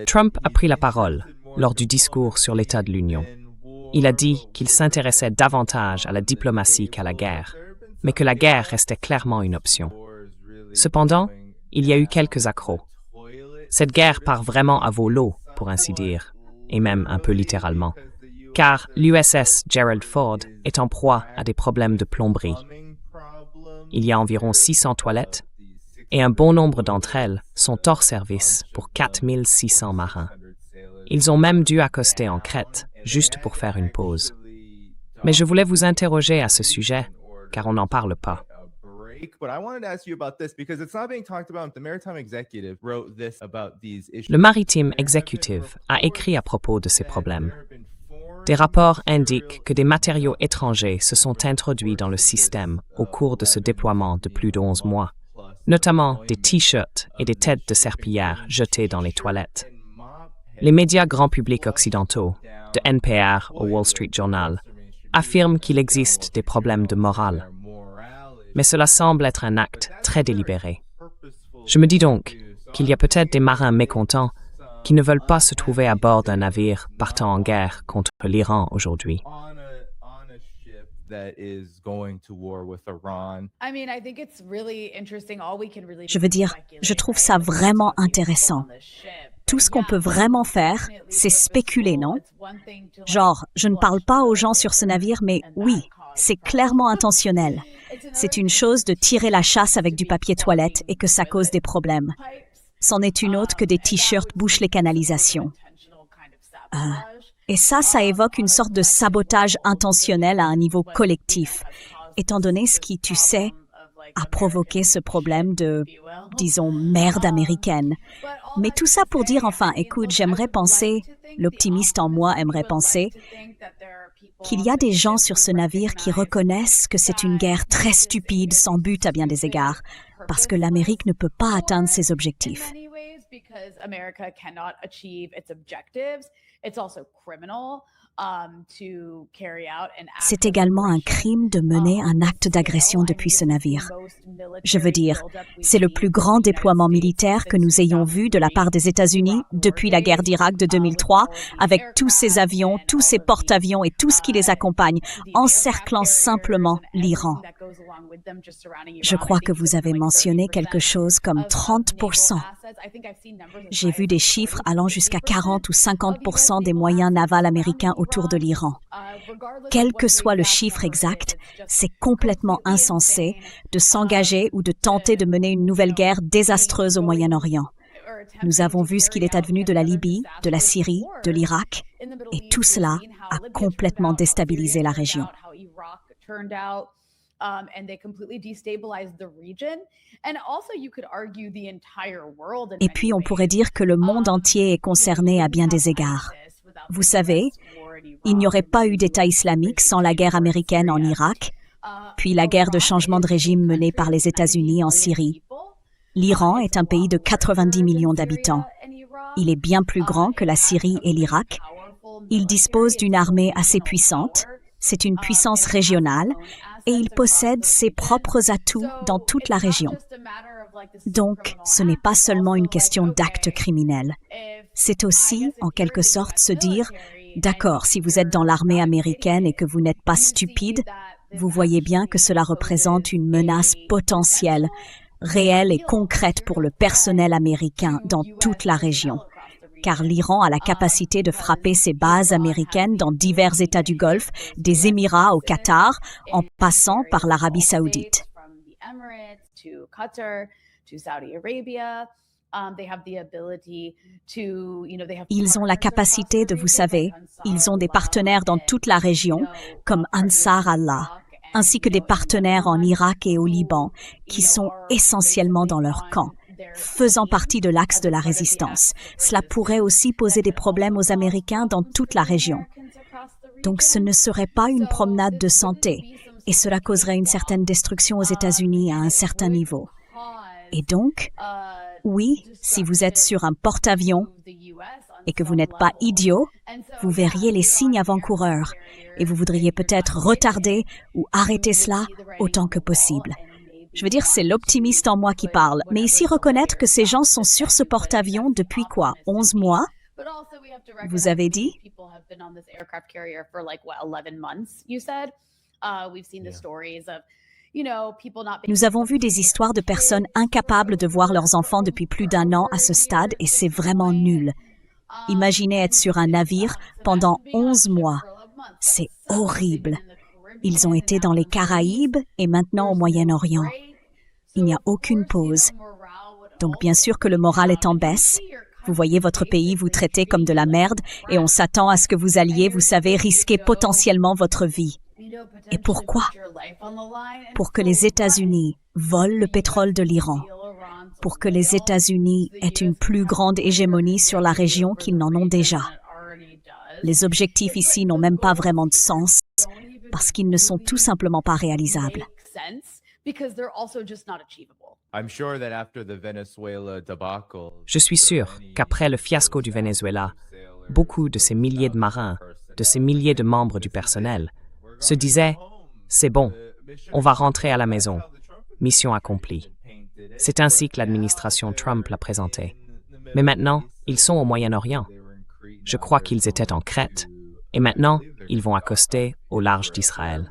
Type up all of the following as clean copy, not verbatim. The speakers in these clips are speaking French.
Trump a pris la parole lors du discours sur l'état de l'Union. Il a dit qu'il s'intéressait davantage à la diplomatie qu'à la guerre, mais que la guerre restait clairement une option. Cependant, il y a eu quelques accrocs. Cette guerre part vraiment à vau leau, pour ainsi dire, et même un peu littéralement, car l'USS Gerald Ford est en proie à des problèmes de plomberie. Il y a environ 600 toilettes, et un bon nombre d'entre elles sont hors service pour 4600 marins. Ils ont même dû accoster en Crète, juste pour faire une pause. Mais je voulais vous interroger à ce sujet, car on n'en parle pas. Le Maritime Executive a écrit à propos de ces problèmes. Des rapports indiquent que des matériaux étrangers se sont introduits dans le système au cours de ce déploiement de plus de 11 mois, notamment des t-shirts et des têtes de serpillière jetées dans les toilettes. Les médias grand public occidentaux, de NPR au Wall Street Journal, affirment qu'il existe des problèmes de morale. Mais cela semble être un acte très délibéré. Je me dis donc qu'il y a peut-être des marins mécontents qui ne veulent pas se trouver à bord d'un navire partant en guerre contre l'Iran aujourd'hui. Je veux dire, je trouve ça vraiment intéressant. Tout ce qu'on peut vraiment faire, c'est spéculer, non? Genre, je ne parle pas aux gens sur ce navire, mais oui, c'est clairement intentionnel. C'est une chose de tirer la chasse avec du papier toilette et que ça cause des problèmes. C'en est une autre que des t-shirts bouchent les canalisations. Et ça évoque une sorte de sabotage intentionnel à un niveau collectif, étant donné ce qui, tu sais, a provoqué ce problème de, disons, merde américaine. Mais tout ça pour dire, enfin, écoute, j'aimerais penser, l'optimiste en moi aimerait penser, qu'il y a des gens sur ce navire qui reconnaissent que c'est une guerre très stupide, sans but à bien des égards, parce que l'Amérique ne peut pas atteindre ses objectifs. C'est également un crime de mener un acte d'agression depuis ce navire. Je veux dire, c'est le plus grand déploiement militaire que nous ayons vu de la part des États-Unis depuis la guerre d'Irak de 2003, avec tous ces avions, tous ces porte-avions et tout ce qui les accompagne, encerclant simplement l'Iran. Je crois que vous avez mentionné quelque chose comme 30%. J'ai vu des chiffres allant jusqu'à 40 ou 50% des moyens navals américains autour de l'Iran. Quel que soit le chiffre exact, c'est complètement insensé de s'engager ou de tenter de mener une nouvelle guerre désastreuse au Moyen-Orient. Nous avons vu ce qu'il est advenu de la Libye, de la Syrie, de l'Irak, et tout cela a complètement déstabilisé la région. Et puis on pourrait dire que le monde entier est concerné à bien des égards. Vous savez, il n'y aurait pas eu d'État islamique sans la guerre américaine en Irak, puis la guerre de changement de régime menée par les États-Unis en Syrie. L'Iran est un pays de 90 millions d'habitants. Il est bien plus grand que la Syrie et l'Irak. Il dispose d'une armée assez puissante. C'est une puissance régionale et il possède ses propres atouts dans toute la région. Donc, ce n'est pas seulement une question d'acte criminel. C'est aussi, en quelque sorte, se dire « D'accord, si vous êtes dans l'armée américaine et que vous n'êtes pas stupide, vous voyez bien que cela représente une menace potentielle, réelle et concrète pour le personnel américain dans toute la région. » Car l'Iran a la capacité de frapper ses bases américaines dans divers États du Golfe, des Émirats au Qatar, en passant par l'Arabie saoudite. Ils ont la capacité de, vous savez, ils ont des partenaires dans toute la région, comme Ansar Allah, ainsi que des partenaires en Irak et au Liban, qui sont essentiellement dans leur camp, faisant partie de l'axe de la résistance. Cela pourrait aussi poser des problèmes aux Américains dans toute la région. Donc ce ne serait pas une promenade de santé, et cela causerait une certaine destruction aux États-Unis à un certain niveau. Et donc, oui, si vous êtes sur un porte-avions et que vous n'êtes pas idiot, vous verriez les signes avant-coureurs et vous voudriez peut-être retarder ou arrêter cela autant que possible. Je veux dire, c'est l'optimiste en moi qui parle. Mais ici, reconnaître que ces gens sont sur ce porte-avions depuis quoi, 11 mois? Vous avez dit? Nous avons vu des histoires de personnes incapables de voir leurs enfants depuis plus d'1 an à ce stade et c'est vraiment nul. Imaginez être sur un navire pendant 11 mois. C'est horrible. Ils ont été dans les Caraïbes et maintenant au Moyen-Orient. Il n'y a aucune pause. Donc bien sûr que le moral est en baisse. Vous voyez votre pays vous traiter comme de la merde et on s'attend à ce que vous alliez, vous savez, risquer potentiellement votre vie. Et pourquoi? Pour que les États-Unis volent le pétrole de l'Iran. Pour que les États-Unis aient une plus grande hégémonie sur la région qu'ils n'en ont déjà. Les objectifs ici n'ont même pas vraiment de sens parce qu'ils ne sont tout simplement pas réalisables. Je suis sûr qu'après le fiasco du Venezuela, beaucoup de ces milliers de marins, de ces milliers de membres du personnel, se disaient « C'est bon, on va rentrer à la maison, mission accomplie ». C'est ainsi que l'administration Trump l'a présenté. Mais maintenant, ils sont au Moyen-Orient. Je crois qu'ils étaient en Crète, et maintenant, ils vont accoster au large d'Israël.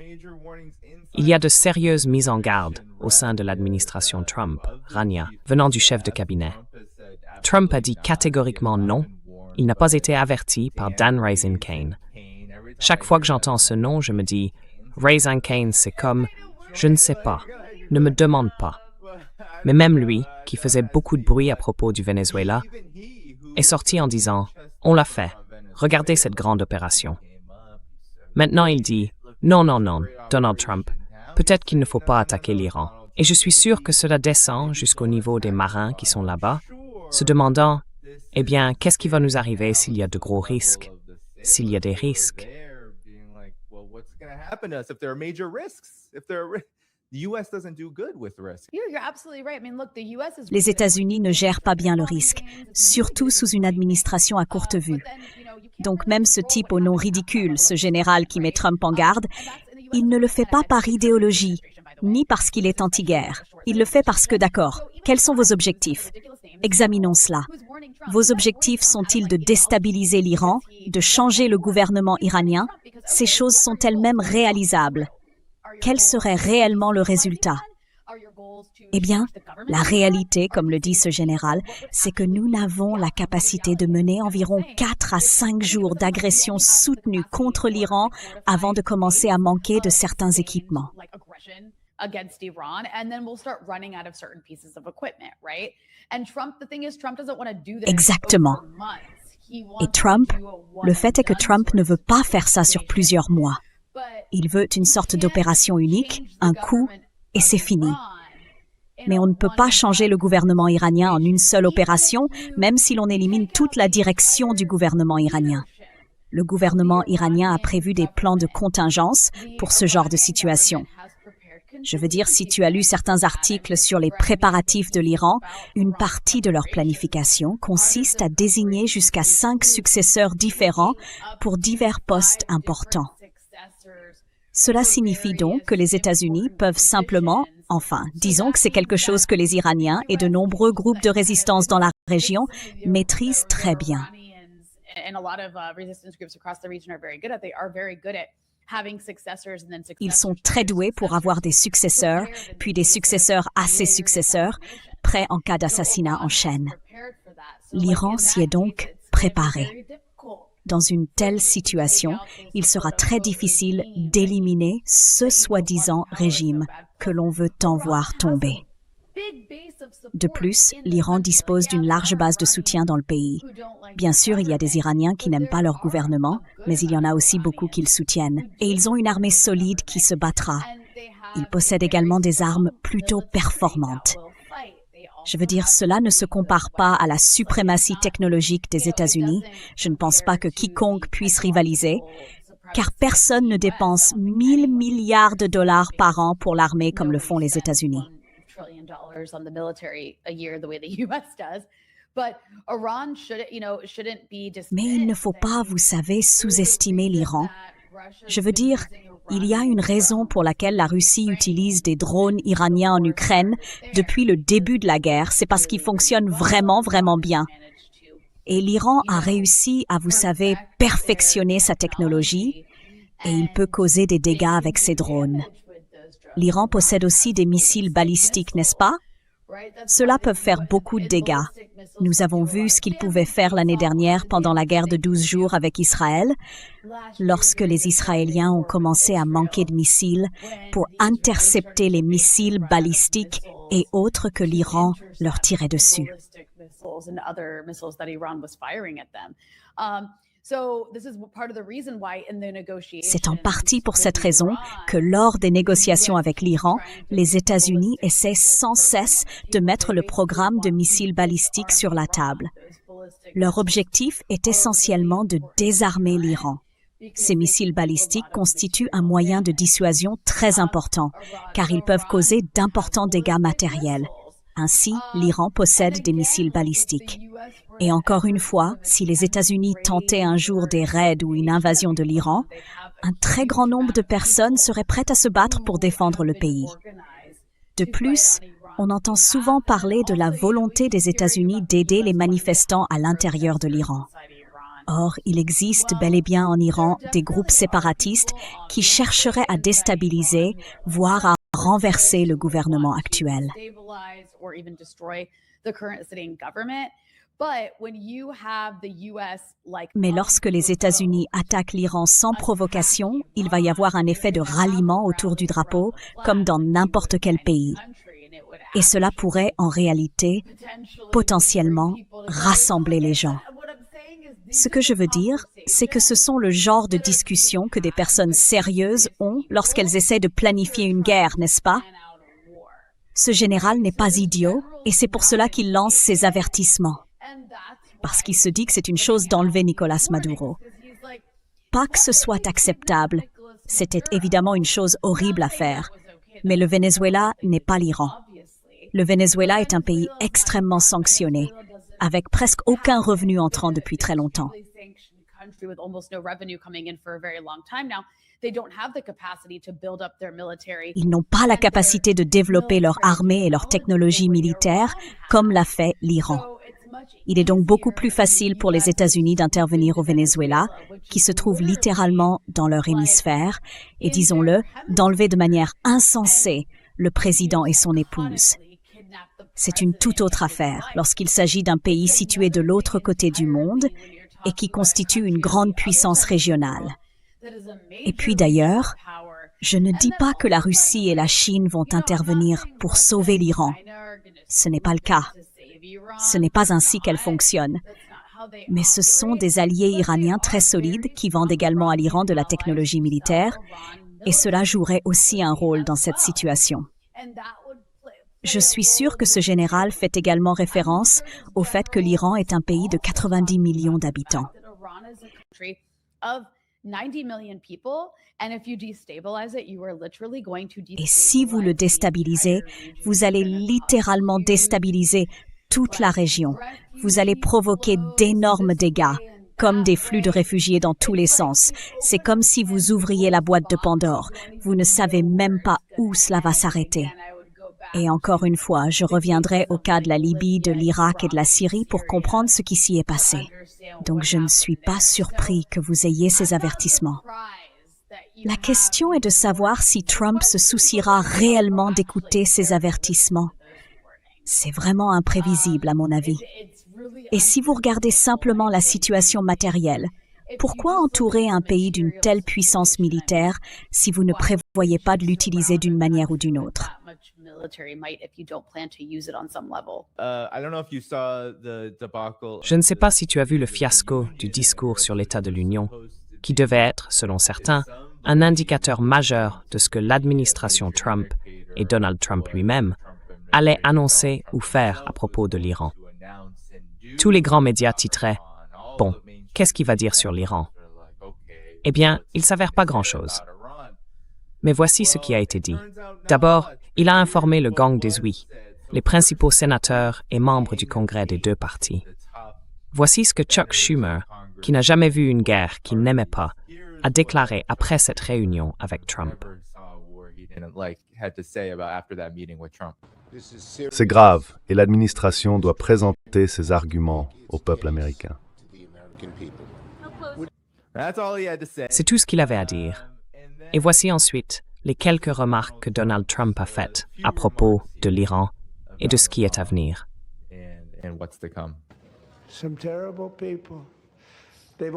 Il y a de sérieuses mises en garde au sein de l'administration Trump, Rania, venant du chef de cabinet. Trump a dit catégoriquement non. Il n'a pas été averti par Dan Raising Kane. Chaque fois que j'entends ce nom, je me dis « Raising Kane, c'est comme « Je ne sais pas, ne me demande pas ». Mais même lui, qui faisait beaucoup de bruit à propos du Venezuela, est sorti en disant « On l'a fait, regardez cette grande opération ». Maintenant, il dit « Non, non, non, Donald Trump, peut-être qu'il ne faut pas attaquer l'Iran ». Et je suis sûr que cela descend jusqu'au niveau des marins qui sont là-bas, se demandant « Eh bien, qu'est-ce qui va nous arriver s'il y a de gros risques, s'il y a des risques ?» Les États-Unis ne gèrent pas bien le risque, surtout sous une administration à courte vue. Donc même ce type au nom ridicule, ce général qui met Trump en garde, il ne le fait pas par idéologie, ni parce qu'il est anti-guerre. Il le fait parce que, d'accord, quels sont vos objectifs? Examinons cela. Vos objectifs sont-ils de déstabiliser l'Iran, de changer le gouvernement iranien? Ces choses sont elles-mêmes réalisables. Quel serait réellement le résultat? Eh bien, la réalité, comme le dit ce général, c'est que nous n'avons la capacité de mener environ 4 à 5 jours d'agression soutenue contre l'Iran avant de commencer à manquer de certains équipements. Exactement. Et Trump, le fait est que Trump ne veut pas faire ça sur plusieurs mois. Il veut une sorte d'opération unique, un coup, et c'est fini. Mais on ne peut pas changer le gouvernement iranien en une seule opération, même si l'on élimine toute la direction du gouvernement iranien. Le gouvernement iranien a prévu des plans de contingence pour ce genre de situation. Je veux dire, si tu as lu certains articles sur les préparatifs de l'Iran, une partie de leur planification consiste à désigner jusqu'à 5 successeurs différents pour divers postes importants. Cela signifie donc que les États-Unis peuvent simplement, enfin, disons que c'est quelque chose que les Iraniens et de nombreux groupes de résistance dans la région maîtrisent très bien. Ils sont très doués pour avoir des successeurs, puis des successeurs à ces successeurs, prêts en cas d'assassinat en chaîne. L'Iran s'y est donc préparé. Dans une telle situation, il sera très difficile d'éliminer ce soi-disant régime que l'on veut tant voir tomber. De plus, l'Iran dispose d'une large base de soutien dans le pays. Bien sûr, il y a des Iraniens qui n'aiment pas leur gouvernement, mais il y en a aussi beaucoup qui le soutiennent. Et ils ont une armée solide qui se battra. Ils possèdent également des armes plutôt performantes. Je veux dire, cela ne se compare pas à la suprématie technologique des États-Unis. Je ne pense pas que quiconque puisse rivaliser, car personne ne dépense 1 000 milliards de dollars par an pour l'armée comme le font les États-Unis. Mais il ne faut pas, vous savez, sous-estimer l'Iran. Je veux dire, Il y a une raison pour laquelle la Russie utilise des drones iraniens en Ukraine depuis le début de la guerre. C'est parce qu'ils fonctionnent vraiment, vraiment bien. Et l'Iran a réussi à, vous savez, perfectionner sa technologie et il peut causer des dégâts avec ses drones. L'Iran possède aussi des missiles balistiques, n'est-ce pas? Ceux-là peuvent faire beaucoup de dégâts. Nous avons vu ce qu'ils pouvaient faire l'année dernière pendant la guerre de 12 jours avec Israël, lorsque les Israéliens ont commencé à manquer de missiles pour intercepter les missiles balistiques et autres que l'Iran leur tirait dessus. C'est en partie pour cette raison que lors des négociations avec l'Iran, les États-Unis essaient sans cesse de mettre le programme de missiles balistiques sur la table. Leur objectif est essentiellement de désarmer l'Iran. Ces missiles balistiques constituent un moyen de dissuasion très important, car ils peuvent causer d'importants dégâts matériels. Ainsi, l'Iran possède des missiles balistiques. Et encore une fois, si les États-Unis tentaient un jour des raids ou une invasion de l'Iran, un très grand nombre de personnes seraient prêtes à se battre pour défendre le pays. De plus, on entend souvent parler de la volonté des États-Unis d'aider les manifestants à l'intérieur de l'Iran. Or, il existe bel et bien en Iran des groupes séparatistes qui chercheraient à déstabiliser, voire à renverser le gouvernement actuel. Mais lorsque les États-Unis attaquent l'Iran sans provocation, il va y avoir un effet de ralliement autour du drapeau, comme dans n'importe quel pays. Et cela pourrait, en réalité, potentiellement, rassembler les gens. Ce que je veux dire, c'est que ce sont le genre de discussions que des personnes sérieuses ont lorsqu'elles essaient de planifier une guerre, n'est-ce pas? Ce général n'est pas idiot, et c'est pour cela qu'il lance ces avertissements. Parce qu'il se dit que c'est une chose d'enlever Nicolás Maduro. Pas que ce soit acceptable, c'était évidemment une chose horrible à faire, mais le Venezuela n'est pas l'Iran. Le Venezuela est un pays extrêmement sanctionné, avec presque aucun revenu entrant depuis très longtemps. Ils n'ont pas la capacité de développer leur armée et leur technologie militaire comme l'a fait l'Iran. Il est donc beaucoup plus facile pour les États-Unis d'intervenir au Venezuela, qui se trouve littéralement dans leur hémisphère, et disons-le, d'enlever de manière insensée le président et son épouse. C'est une toute autre affaire lorsqu'il s'agit d'un pays situé de l'autre côté du monde et qui constitue une grande puissance régionale. Et puis d'ailleurs, je ne dis pas que la Russie et la Chine vont intervenir pour sauver l'Iran. Ce n'est pas le cas. Ce n'est pas ainsi qu'elle fonctionne. Mais ce sont des alliés iraniens très solides qui vendent également à l'Iran de la technologie militaire, et cela jouerait aussi un rôle dans cette situation. Je suis sûre que ce général fait également référence au fait que l'Iran est un pays de 90 millions d'habitants. Et si vous le déstabilisez, vous allez littéralement déstabiliser toute la région. Vous allez provoquer d'énormes dégâts, comme des flux de réfugiés dans tous les sens. C'est comme si vous ouvriez la boîte de Pandore. Vous ne savez même pas où cela va s'arrêter. Et encore une fois, je reviendrai au cas de la Libye, de l'Irak et de la Syrie pour comprendre ce qui s'y est passé. Donc je ne suis pas surpris que vous ayez ces avertissements. La question est de savoir si Trump se souciera réellement d'écouter ces avertissements. C'est vraiment imprévisible à mon avis. Et si vous regardez simplement la situation matérielle, pourquoi entourer un pays d'une telle puissance militaire si vous ne prévoyez pas de l'utiliser d'une manière ou d'une autre? Je ne sais pas si tu as vu le fiasco du discours sur l'état de l'Union, qui devait être, selon certains, un indicateur majeur de ce que l'administration Trump et Donald Trump lui-même allaient annoncer ou faire à propos de l'Iran. Tous les grands médias titraient « Bon, qu'est-ce qu'il va dire sur l'Iran ?» Eh bien, il s'avère pas grand-chose. Mais voici ce qui a été dit. D'abord, il a informé le gang des oui, les principaux sénateurs et membres du Congrès des deux partis. Voici ce que Chuck Schumer, qui n'a jamais vu une guerre qu'il n'aimait pas, a déclaré après cette réunion avec Trump. C'est grave et l'administration doit présenter ses arguments au peuple américain. C'est tout ce qu'il avait à dire. Et voici ensuite les quelques remarques que Donald Trump a faites à propos de l'Iran et de ce qui est à venir.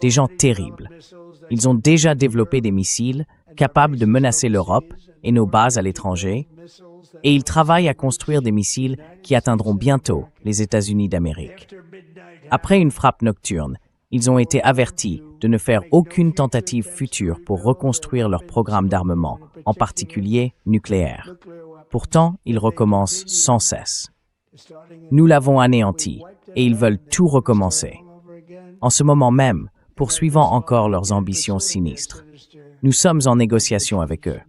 Des gens terribles. Ils ont déjà développé des missiles capables de menacer l'Europe et nos bases à l'étranger, et ils travaillent à construire des missiles qui atteindront bientôt les États-Unis d'Amérique. Après une frappe nocturne, ils ont été avertis de ne faire aucune tentative future pour reconstruire leur programme d'armement, en particulier nucléaire. Pourtant, ils recommencent sans cesse. Nous l'avons anéanti et ils veulent tout recommencer. En ce moment même, poursuivant encore leurs ambitions sinistres. Nous sommes en négociation avec eux.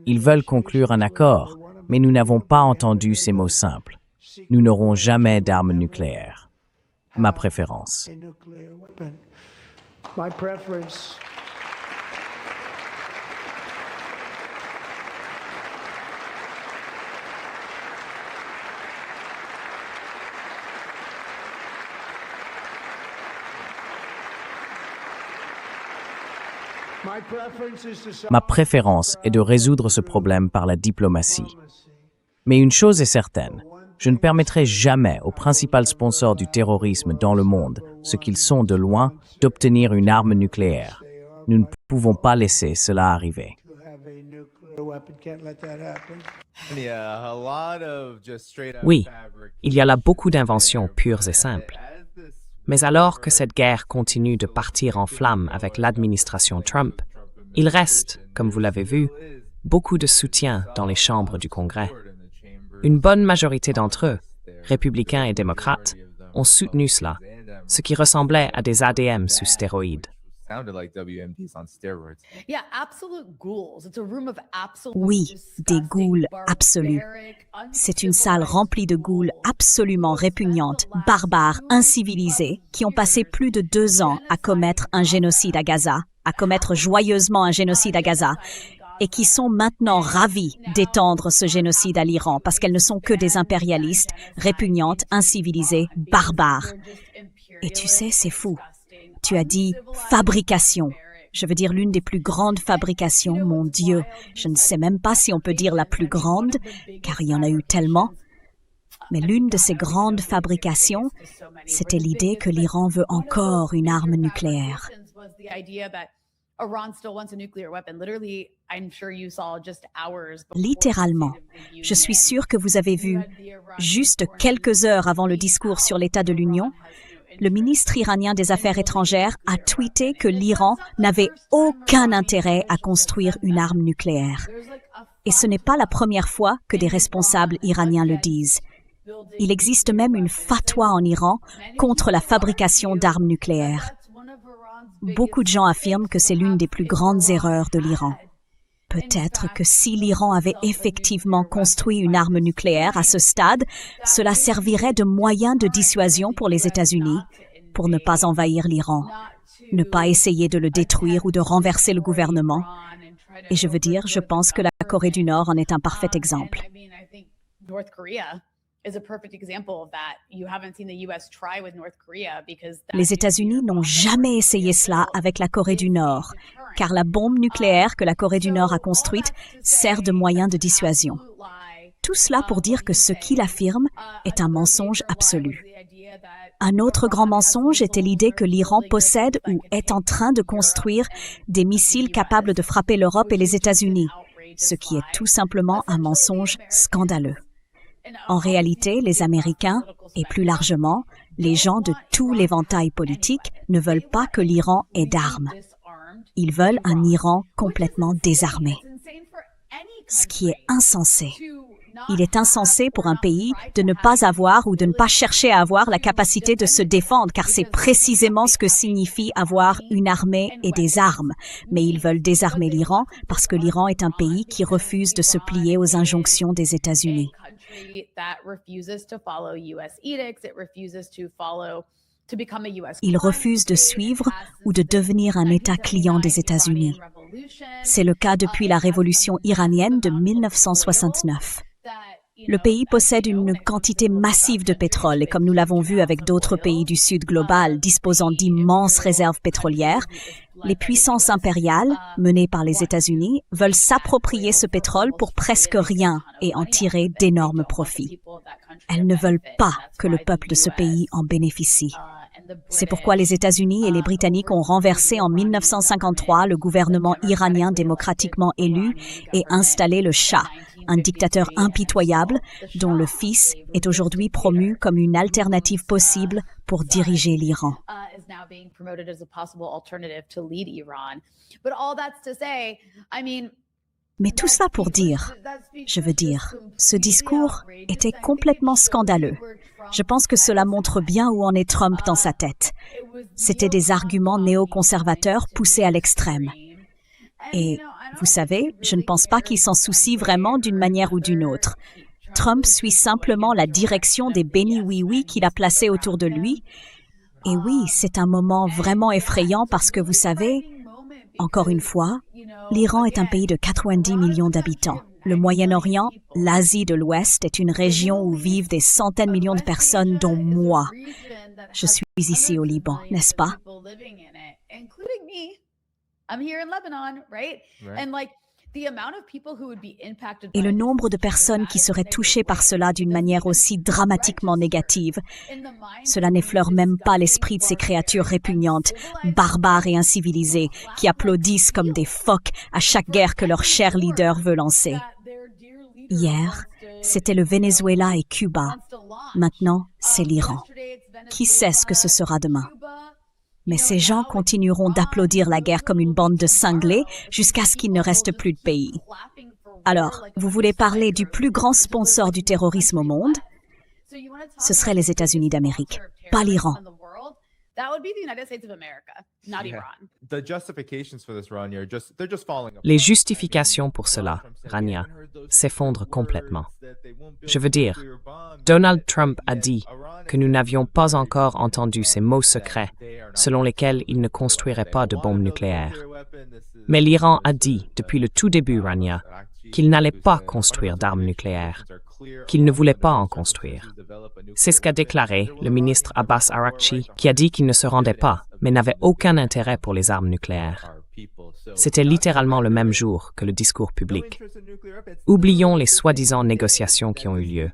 Ils veulent conclure un accord, mais nous n'avons pas entendu ces mots simples. Nous n'aurons jamais d'armes nucléaires. Ma préférence. Ma préférence est de résoudre ce problème par la diplomatie. Mais une chose est certaine, je ne permettrai jamais aux principaux sponsors du terrorisme dans le monde, ce qu'ils sont de loin, d'obtenir une arme nucléaire. Nous ne pouvons pas laisser cela arriver. Oui, il y a là beaucoup d'inventions pures et simples. Mais alors que cette guerre continue de partir en flammes avec l'administration Trump, il reste, comme vous l'avez vu, beaucoup de soutien dans les chambres du Congrès. Une bonne majorité d'entre eux, républicains et démocrates, ont soutenu cela, ce qui ressemblait à des ADM sous stéroïdes. Oui, des ghouls absolus. C'est une salle remplie de ghouls absolument répugnantes, barbares, incivilisés, qui ont passé plus de 2 ans à commettre un génocide à Gaza, à commettre joyeusement un génocide à Gaza, et qui sont maintenant ravis d'étendre ce génocide à l'Iran parce qu'elles ne sont que des impérialistes, répugnantes, incivilisées, barbares. Et tu sais, c'est fou. Tu as dit fabrication. Je veux dire l'une des plus grandes fabrications, mon Dieu. Je ne sais même pas si on peut dire la plus grande, car il y en a eu tellement. Mais l'une de ces grandes fabrications, c'était l'idée que l'Iran veut encore une arme nucléaire. Littéralement. Je suis sûre que vous avez vu, juste quelques heures avant le discours sur l'état de l'Union, le ministre iranien des Affaires étrangères a tweeté que l'Iran n'avait aucun intérêt à construire une arme nucléaire. Et ce n'est pas la première fois que des responsables iraniens le disent. Il existe même une fatwa en Iran contre la fabrication d'armes nucléaires. Beaucoup de gens affirment que c'est l'une des plus grandes erreurs de l'Iran. Peut-être que si l'Iran avait effectivement construit une arme nucléaire à ce stade, cela servirait de moyen de dissuasion pour les États-Unis, pour ne pas envahir l'Iran, ne pas essayer de le détruire ou de renverser le gouvernement. Et je veux dire, je pense que la Corée du Nord en est un parfait exemple. Les États-Unis n'ont jamais essayé cela avec la Corée du Nord, car la bombe nucléaire que la Corée du Nord a construite sert de moyen de dissuasion. Tout cela pour dire que ce qu'il affirme est un mensonge absolu. Un autre grand mensonge était l'idée que l'Iran possède ou est en train de construire des missiles capables de frapper l'Europe et les États-Unis, ce qui est tout simplement un mensonge scandaleux. En réalité, les Américains, et plus largement, les gens de tout l'éventail politique, ne veulent pas que l'Iran ait d'armes. Ils veulent un Iran complètement désarmé. Ce qui est insensé. Il est insensé pour un pays de ne pas avoir ou de ne pas chercher à avoir la capacité de se défendre, car c'est précisément ce que signifie avoir une armée et des armes. Mais ils veulent désarmer l'Iran parce que l'Iran est un pays qui refuse de se plier aux injonctions des États-Unis. Il refuse de suivre ou de devenir un État client des États-Unis. C'est le cas depuis la révolution iranienne de 1969. Le pays possède une quantité massive de pétrole et comme nous l'avons vu avec d'autres pays du Sud global disposant d'immenses réserves pétrolières, les puissances impériales, menées par les États-Unis, veulent s'approprier ce pétrole pour presque rien et en tirer d'énormes profits. Elles ne veulent pas que le peuple de ce pays en bénéficie. C'est pourquoi les États-Unis et les Britanniques ont renversé en 1953 le gouvernement iranien démocratiquement élu et installé le Shah, un dictateur impitoyable dont le fils est aujourd'hui promu comme une alternative possible pour diriger l'Iran. Mais tout ça pour dire, ce discours était complètement scandaleux. Je pense que cela montre bien où en est Trump dans sa tête. C'était des arguments néoconservateurs poussés à l'extrême. Et vous savez, je ne pense pas qu'il s'en soucie vraiment d'une manière ou d'une autre. Trump suit simplement la direction des bénis oui-oui qu'il a placés autour de lui. Et oui, c'est un moment vraiment effrayant parce que vous savez, encore une fois, l'Iran est un pays de 90 millions d'habitants. Le Moyen-Orient, l'Asie de l'Ouest, est une région où vivent des centaines de millions de personnes, dont moi. Je suis ici au Liban, n'est-ce pas? Et le nombre de personnes qui seraient touchées par cela d'une manière aussi dramatiquement négative, cela n'effleure même pas l'esprit de ces créatures répugnantes, barbares et incivilisées, qui applaudissent comme des phoques à chaque guerre que leur cher leader veut lancer. Hier, c'était le Venezuela et Cuba. Maintenant, c'est l'Iran. Qui sait ce que ce sera demain? Mais ces gens continueront d'applaudir la guerre comme une bande de cinglés jusqu'à ce qu'il ne reste plus de pays. Alors, vous voulez parler du plus grand sponsor du terrorisme au monde? Ce serait les États-Unis d'Amérique, pas l'Iran. Les justifications pour cela, Rania, s'effondrent complètement. Je veux dire, Donald Trump a dit que nous n'avions pas encore entendu ces mots secrets selon lesquels il ne construirait pas de bombes nucléaires. Mais l'Iran a dit depuis le tout début, Rania, qu'il n'allait pas construire d'armes nucléaires, qu'il ne voulait pas en construire. C'est ce qu'a déclaré le ministre Abbas Araghchi, qui a dit qu'il ne se rendait pas, mais n'avait aucun intérêt pour les armes nucléaires. C'était littéralement le même jour que le discours public. Oublions les soi-disant négociations qui ont eu lieu.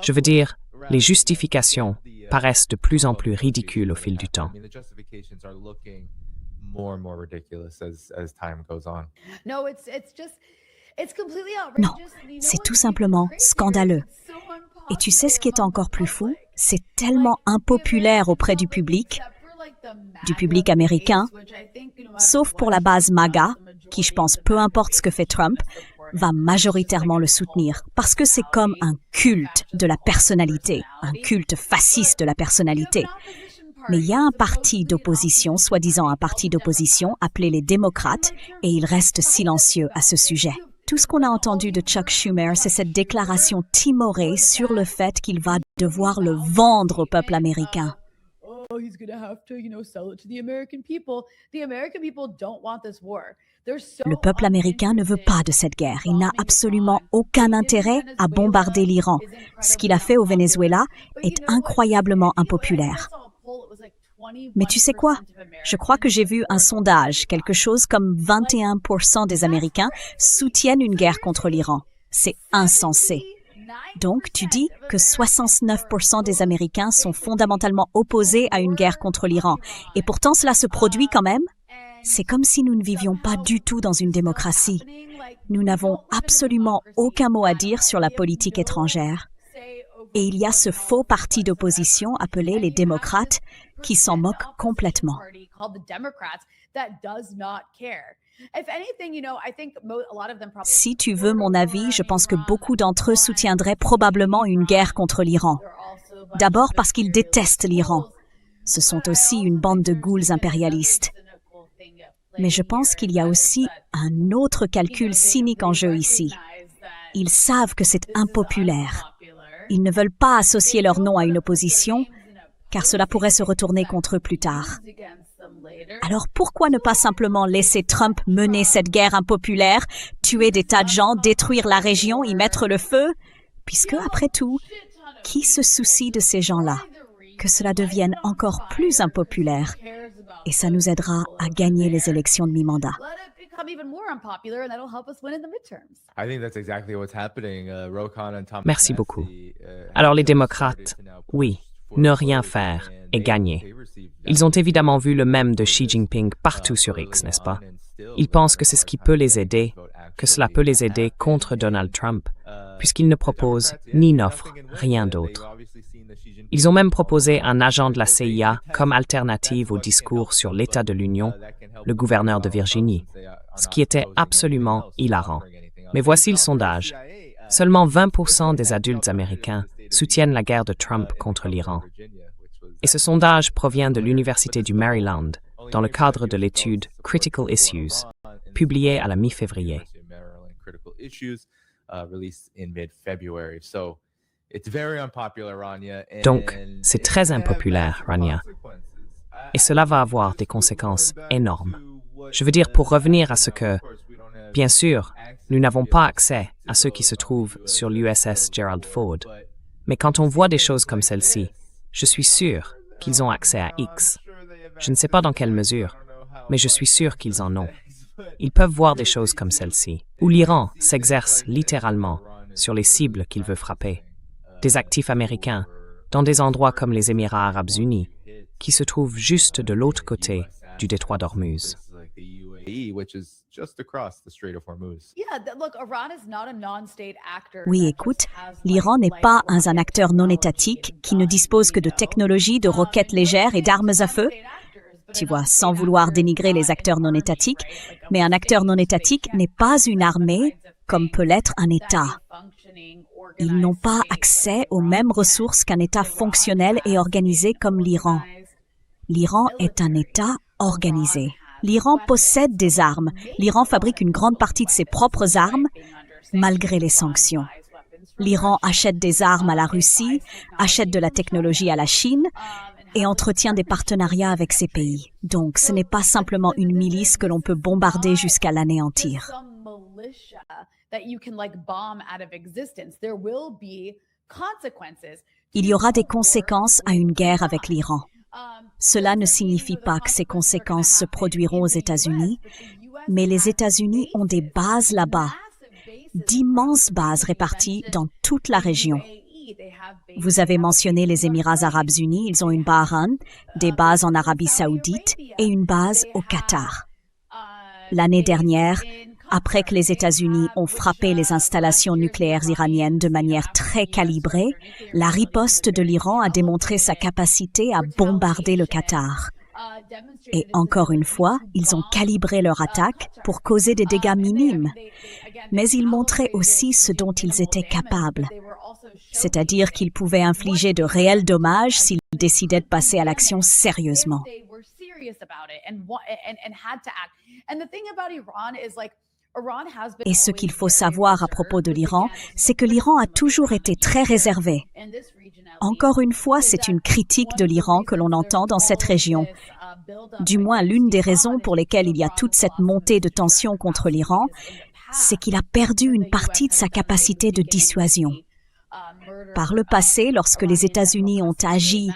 Je veux dire, les justifications paraissent de plus en plus ridicules au fil du temps. Non, c'est tout simplement scandaleux. Et tu sais ce qui est encore plus fou? C'est tellement impopulaire auprès du public américain, sauf pour la base MAGA, qui je pense, peu importe ce que fait Trump, va majoritairement le soutenir, parce que c'est comme un culte de la personnalité, un culte fasciste de la personnalité. Mais il y a un parti d'opposition, soi-disant un parti d'opposition, appelé les démocrates, et il reste silencieux à ce sujet. Tout ce qu'on a entendu de Chuck Schumer, c'est cette déclaration timorée sur le fait qu'il va devoir le vendre au peuple américain. Le peuple américain ne veut pas de cette guerre. Il n'a absolument aucun intérêt à bombarder l'Iran. Ce qu'il a fait au Venezuela est incroyablement impopulaire. Mais tu sais quoi? Je crois que j'ai vu un sondage, quelque chose comme 21% des Américains soutiennent une guerre contre l'Iran. C'est insensé. Donc, tu dis que 69% des Américains sont fondamentalement opposés à une guerre contre l'Iran. Et pourtant, cela se produit quand même? C'est comme si nous ne vivions pas du tout dans une démocratie. Nous n'avons absolument aucun mot à dire sur la politique étrangère. Et il y a ce faux parti d'opposition appelé les démocrates qui s'en moquent complètement. Si tu veux mon avis, je pense que beaucoup d'entre eux soutiendraient probablement une guerre contre l'Iran. D'abord parce qu'ils détestent l'Iran. Ce sont aussi une bande de ghouls impérialistes. Mais je pense qu'il y a aussi un autre calcul cynique en jeu ici. Ils savent que c'est impopulaire. Ils ne veulent pas associer leur nom à une opposition, car cela pourrait se retourner contre eux plus tard. Alors pourquoi ne pas simplement laisser Trump mener cette guerre impopulaire, tuer des tas de gens, détruire la région, y mettre le feu? Puisque, après tout, qui se soucie de ces gens-là? Que cela devienne encore plus impopulaire. Et ça nous aidera à gagner les élections de mi-mandat. Merci beaucoup. Alors les démocrates, oui, ne rien faire et gagner. Ils ont évidemment vu le mème de Xi Jinping partout sur X, n'est-ce pas? Ils pensent que c'est ce qui peut les aider, que cela peut les aider contre Donald Trump, puisqu'il ne propose ni n'offre rien d'autre. Ils ont même proposé un agent de la CIA comme alternative au discours sur l'état de l'Union, le gouverneur de Virginie, ce qui était absolument hilarant. Mais voici le sondage. Seulement 20% des adultes américains soutiennent la guerre de Trump contre l'Iran. Et ce sondage provient de l'Université du Maryland, dans le cadre de l'étude Critical Issues, publiée à la mi-février. Donc, c'est très impopulaire, Rania. Et cela va avoir des conséquences énormes. Je veux dire, pour revenir à ce que, bien sûr, nous n'avons pas accès à ceux qui se trouvent sur l'USS Gerald Ford. Mais quand on voit des choses comme celle-ci, je suis sûr qu'ils ont accès à X. Je ne sais pas dans quelle mesure, mais je suis sûr qu'ils en ont. Ils peuvent voir des choses comme celle-ci, où l'Iran s'exerce littéralement sur les cibles qu'il veut frapper. Des actifs américains, dans des endroits comme les Émirats arabes unis, qui se trouvent juste de l'autre côté du détroit d'Ormuz. Oui, écoute, l'Iran n'est pas un acteur non étatique qui ne dispose que de technologies, de roquettes légères et d'armes à feu. Tu vois, sans vouloir dénigrer les acteurs non étatiques, mais un acteur non étatique n'est pas une armée comme peut l'être un État. Ils n'ont pas accès aux mêmes ressources qu'un État fonctionnel et organisé comme l'Iran. L'Iran est un État organisé. L'Iran possède des armes. L'Iran fabrique une grande partie de ses propres armes, malgré les sanctions. L'Iran achète des armes à la Russie, achète de la technologie à la Chine et entretient des partenariats avec ces pays. Donc, ce n'est pas simplement une milice que l'on peut bombarder jusqu'à l'anéantir. Il y aura des conséquences à une guerre avec l'Iran. Cela ne signifie pas que ces conséquences se produiront aux États-Unis, mais les États-Unis ont des bases là-bas, d'immenses bases réparties dans toute la région. Vous avez mentionné les Émirats arabes unis, ils ont une Bahreïn, des bases en Arabie saoudite et une base au Qatar. L'année dernière, après que les États-Unis ont frappé les installations nucléaires iraniennes de manière très calibrée, la riposte de l'Iran a démontré sa capacité à bombarder le Qatar. Et encore une fois, ils ont calibré leur attaque pour causer des dégâts minimes. Mais ils montraient aussi ce dont ils étaient capables. C'est-à-dire qu'ils pouvaient infliger de réels dommages s'ils décidaient de passer à l'action sérieusement. Et ce qu'il faut savoir à propos de l'Iran, c'est que l'Iran a toujours été très réservé. Encore une fois, c'est une critique de l'Iran que l'on entend dans cette région. Du moins, l'une des raisons pour lesquelles il y a toute cette montée de tension contre l'Iran, c'est qu'il a perdu une partie de sa capacité de dissuasion. Par le passé, lorsque les États-Unis ont agi,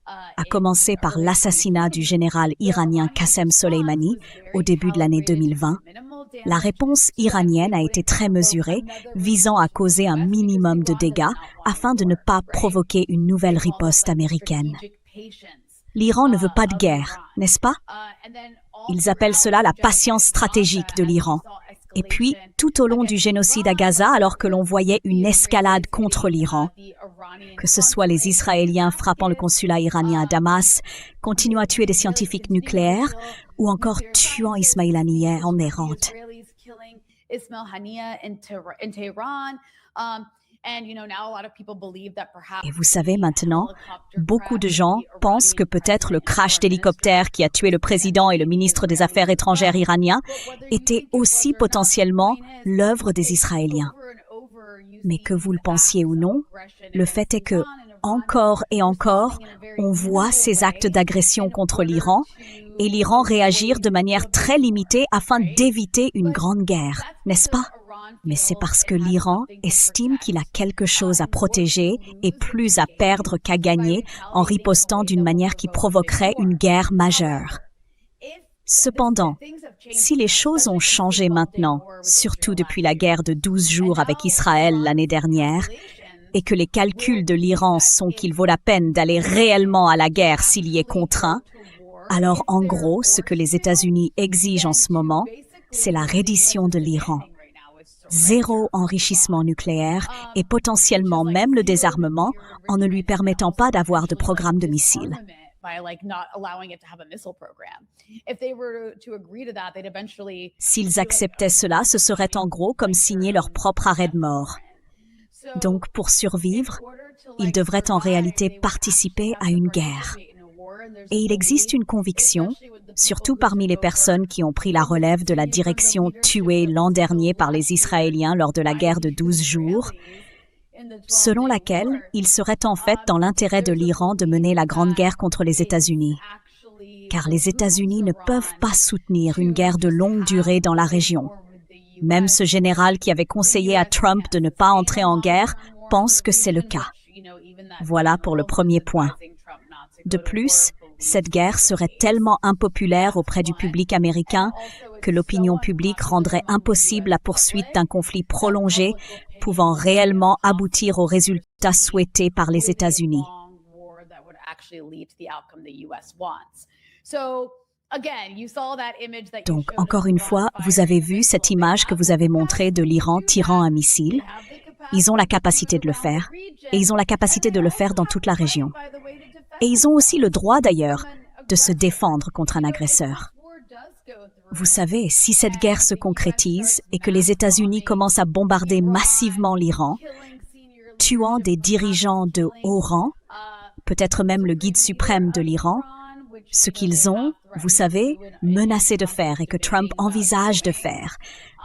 à commencer par l'assassinat du général iranien Qassem Soleimani au début de l'année 2020, la réponse iranienne a été très mesurée, visant à causer un minimum de dégâts afin de ne pas provoquer une nouvelle riposte américaine. L'Iran ne veut pas de guerre, n'est-ce pas? Ils appellent cela la patience stratégique de l'Iran. Et puis, tout au long du génocide à Gaza, alors que l'on voyait une escalade contre l'Iran, que ce soit les Israéliens frappant le consulat iranien à Damas, continuant à tuer des scientifiques nucléaires, ou encore tuant Ismail Haniyeh en errante. Et vous savez maintenant, beaucoup de gens pensent que peut-être le crash d'hélicoptère qui a tué le président et le ministre des Affaires étrangères iranien était aussi potentiellement l'œuvre des Israéliens. Mais que vous le pensiez ou non, le fait est que, encore et encore, on voit ces actes d'agression contre l'Iran et l'Iran réagir de manière très limitée afin d'éviter une grande guerre, n'est-ce pas? Mais c'est parce que l'Iran estime qu'il a quelque chose à protéger et plus à perdre qu'à gagner en ripostant d'une manière qui provoquerait une guerre majeure. Cependant, si les choses ont changé maintenant, surtout depuis la guerre de 12 jours avec Israël l'année dernière, et que les calculs de l'Iran sont qu'il vaut la peine d'aller réellement à la guerre s'il y est contraint, alors en gros, ce que les États-Unis exigent en ce moment, c'est la reddition de l'Iran. Zéro enrichissement nucléaire et potentiellement même le désarmement en ne lui permettant pas d'avoir de programme de missiles. S'ils acceptaient cela, ce serait en gros comme signer leur propre arrêt de mort. Donc, pour survivre, ils devraient en réalité participer à une guerre. Et il existe une conviction, surtout parmi les personnes qui ont pris la relève de la direction tuée l'an dernier par les Israéliens lors de la guerre de 12 jours, selon laquelle il serait en fait dans l'intérêt de l'Iran de mener la grande guerre contre les États-Unis. Car les États-Unis ne peuvent pas soutenir une guerre de longue durée dans la région. Même ce général qui avait conseillé à Trump de ne pas entrer en guerre pense que c'est le cas. Voilà pour le premier point. De plus, cette guerre serait tellement impopulaire auprès du public américain que l'opinion publique rendrait impossible la poursuite d'un conflit prolongé pouvant réellement aboutir aux résultats souhaités par les États-Unis. Donc, encore une fois, vous avez vu cette image que vous avez montrée de l'Iran tirant un missile. Ils ont la capacité de le faire, et ils ont la capacité de le faire dans toute la région. Et ils ont aussi le droit, d'ailleurs, de se défendre contre un agresseur. Vous savez, si cette guerre se concrétise et que les États-Unis commencent à bombarder massivement l'Iran, tuant des dirigeants de haut rang, peut-être même le guide suprême de l'Iran, ce qu'ils ont, vous savez, menacé de faire et que Trump envisage de faire.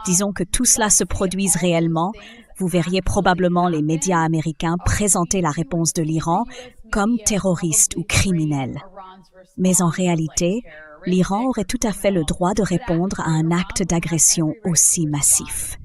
Disons que tout cela se produise réellement, vous verriez probablement les médias américains présenter la réponse de l'Iran comme terroriste ou criminel. Mais en réalité, l'Iran aurait tout à fait le droit de répondre à un acte d'agression aussi massif.